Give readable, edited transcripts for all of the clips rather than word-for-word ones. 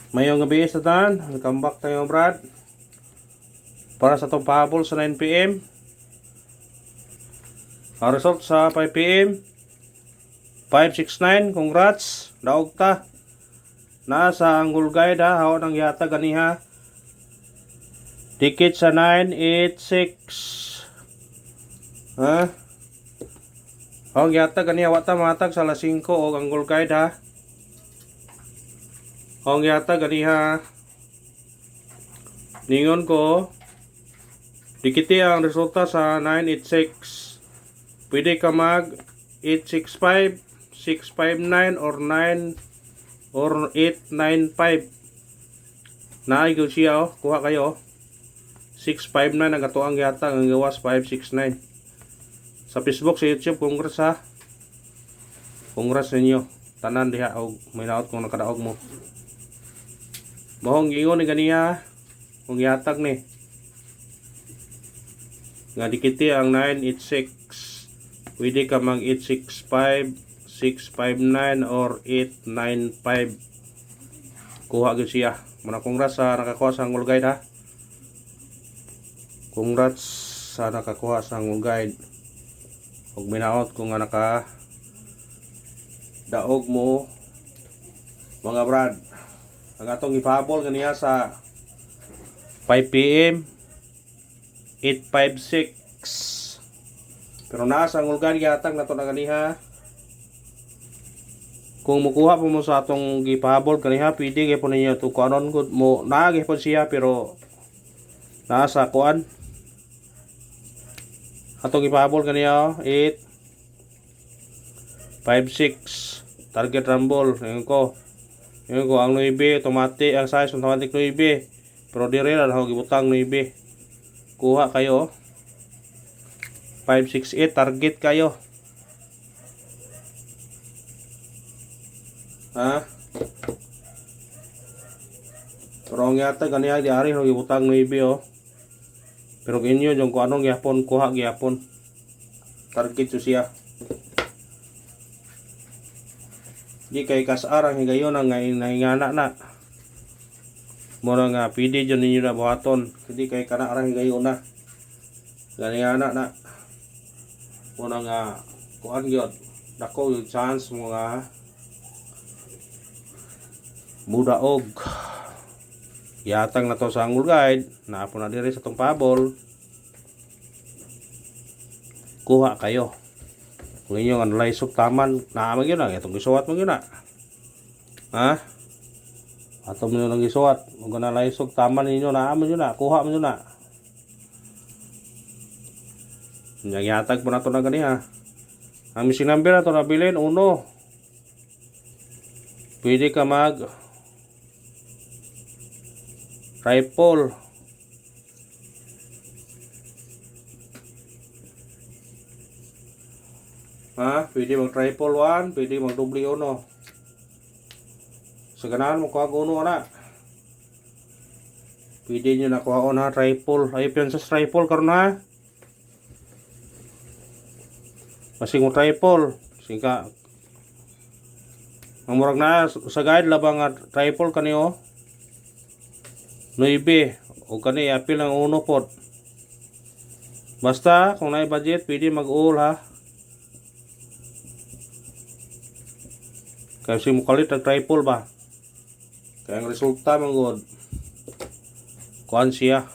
Mayong gabi sa tan, welcome back tayo Brad. Para sa itong pahabol sa 9 PM. Ang result sa 5 PM 569, congrats. Daog ta. Nasa angle guide ha, hawa ng yata ganiha. Ticket sa 986. Ha? Hawa yata ganiha wata matag sa alas 5 o angle guide ha. Hawa yata ganiha. Ningon ko, dikiti ang resulta sa 986. Pwede ka mag 865, 659 or 9 or 895. Naayos siya kuha kayo. 659 ang katuang yata ang gawas 569. Sa Facebook, sa YouTube, congrats ha. Congrats ninyo. Tanan diha og may naot kung nakadaog mo. Mahong ingon ni ganiya. Kung yatag ni. Nga dikiti ang 986. Pwede ka mag 865, 659 or 895. Kuha gyud siya. Muna congrats sa nakakuha sa angle guide ha. Congrats sa nakakuha sa angle guide. Ug minaot kung nga naka daog mo mga Brad. Ang atong ipahabol ganiya sa 5 PM 856. Pero nasa ang ulgan yatag na to na ganiha. Kung mukuha po mo sa atong gipahabol kaniha, pwede gyud po ninyo to kuanon gud mo naagi po siya pero nasa kuan. Atong gipahabol kaniya 856 target rumble ngayon ko. Ngayon ko ang 9 automatic ang size automatic 9. Pero dire ra ho gibutang 9. Kuha kayo 568 target kayo. Ha? Pero ang yata ganiya di ari ho gibutang 9 oh. Pero inyo yung kung anong gyapon kuha gyapon. Target to siya. Di kay kasarang higayon ang ngana na. Muna nga pwede dyan ninyo na buhaton. Hindi kay kanarang higayon na. Ganyan na. Muna nga kuhan yun. Dako yung chance mga mudaog. Yatang na to sa angle guide. Naapo na diri sa tong pabol. Kuha kayo. Kung inyo ang laysok taman, naamag yun na. Itong gisuwat mo yun na. Ha? Ato mo yun ang gisuwat. Kung na laysok taman ninyo, naamag yun na. Kuha mo yun na. Nagyatag po na ito na ganiha. Ang missing number na ito nabilin, 1. Pwede ka mag rifle. Ha? Pwede mag triple 1, pwede mag doble 1. Sa ganahan mo kuha ko 1 na. Pwede nyo na kuha ko na triple. Ay piyan sa triple karon ha. Masing mo triple. Singka. Ang murag na sa guide labang nga triple kaniyo. 9. O kani apil ang 1 pot. Basta kung naay budget pwede mag-all ha. Kasi mo kalit ang triple ba. Kaya ang resulta manggod kuan siya.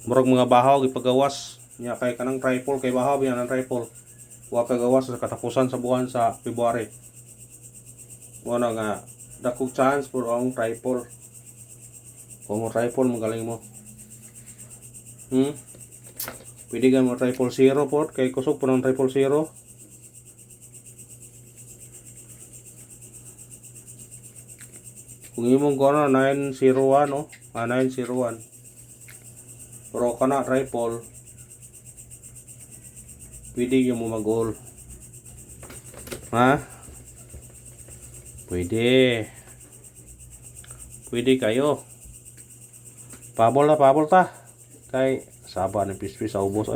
Murag mga bahaw ipagawas niya kay kanang triple kay bahaw biyan ang triple. Wa pagawas sa katapusan sa buwan sa February. Wala nga dakog chance for ang triple. Kung mo triple magaling mo. Pwede ka mo triple 0 po kay kusog po ng triple 0. Kung imong kono 901 no? 901. Pero kana triple pwede yung mo mag-all. Ha? Pwede. Pwede kayo. Pabol ta. Kay saba ng pispis sa ubos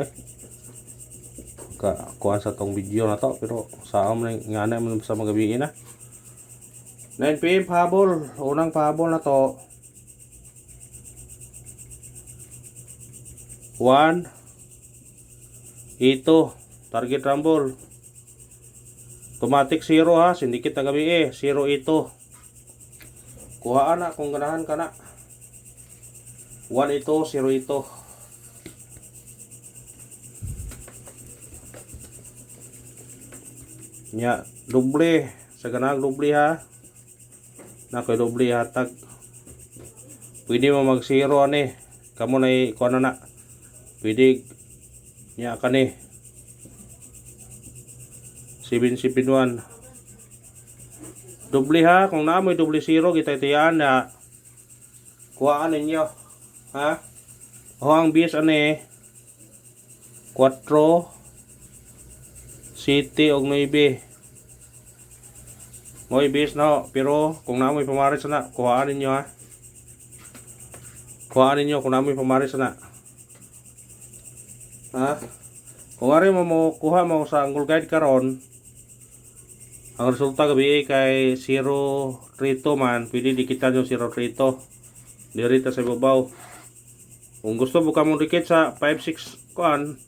kuha sa tong video na to pero sa amon nga na man sa magabi na 9 PM pahabol. Unang pahabol na to. 1 ito. Target rumble. Automatic 0 ha. Sindikit na gabi 0 ito. Kuhaan na kung ganahan ka na. 1 ito, 0 ito. Nya, doble. Sa ganang doble ha. Nakoy doble hatag. Pwede mo mag 0 ani. Kamu na ikuha na. Pwede nya ka ni. 771. Doble ha. Kung naamoy doble 0, kita itiyan na kuhaan ninyo. Ha? O ang bis ani 4 City og 9. Mo'y bis na. Pero kung naamoy pamaris na, kuhaan ninyo ha. Kuhaan ninyo kung naamoy pamaris na. Ha? Kung ari mo kuha mo sa angle guide karon, ang resulta gabi kay 032 man, pwede dikitan yung 032. Diri ta sa ibabaw. Kung gusto mo ka mong dikit sa 56 kuan,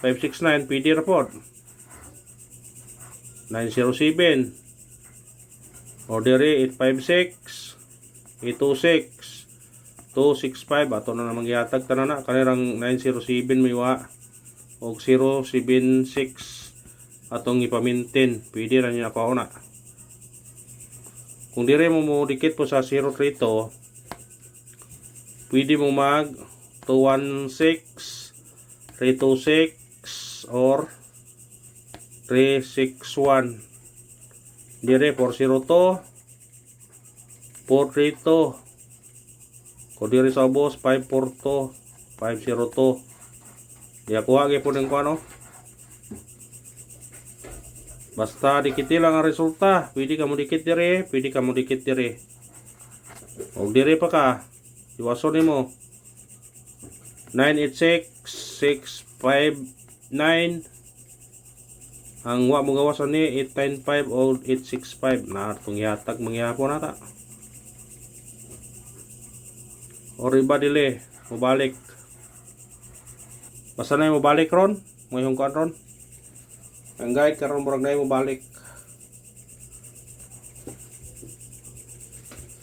569 pwede ra pod. 907. O diri 856, 826, 265 ato na namang gihatag tanan na kanirang 907 miwa og 076 atong ipamintin. Pwede ra niya pauna. Kung dire mo dikit po sa 032, pwede mo mag 216, 326 or 361. Dire 402, 432. Kung dire sa boss 542, 502. Di ako agi po ng kuano. Basta dikit lang ang resulta. Pwede ka mo dikit dire, pwede ka mo dikit dire. O dire pa ka, iwason nimo. 986, 659. Ang wa mo gawasan ni 895 o 865 na itong yatag mangyapon nata. O riba dili, mabalik. Basta na mo balik ron, mo yung kuan ron. Ang guide karon murag na mo balik.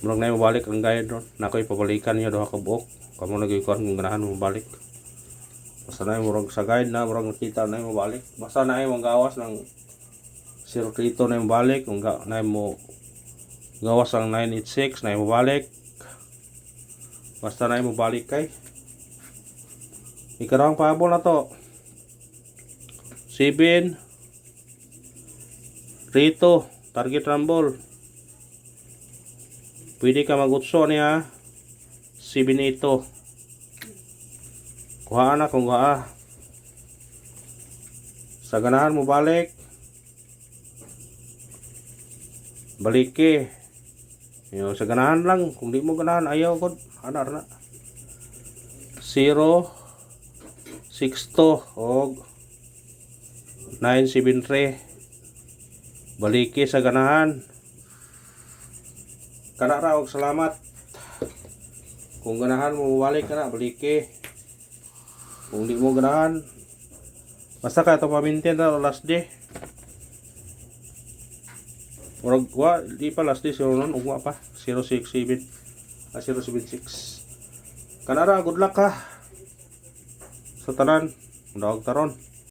Murag na mo balik ang guide ron. Nakoy pabalikan niyo duha ka buok. Kamo lagi kuan kung ganahan mo balik. Basta na murag sa guide na murag nakita na mo balik. Basta na mo gawas ng 032 na mo balik, kung na mo gawas ang 986 na mo balik. Basta na mo balik kay ikarang pahabol na to. 7 rito, target rumble. Pwede ka mag-utso niya 7 ito. Kuha na kung kuha. Sa ganahan mo balik. Baliki. Yung sa ganahan lang. Kung di mo ganahan, ayaw ko. Anar na. 0 62 og 973. Baliki sa ganahan. Kana ra og salamat. Kung ganahan mo balik ka na, baliki. Kung di mo ganahan, basta ka ito pamintin na last day. Murag wa di pa last day 0 nun, ugwa pa 067 076. Kana ra, good luck ka sa tanan. Dawag taron.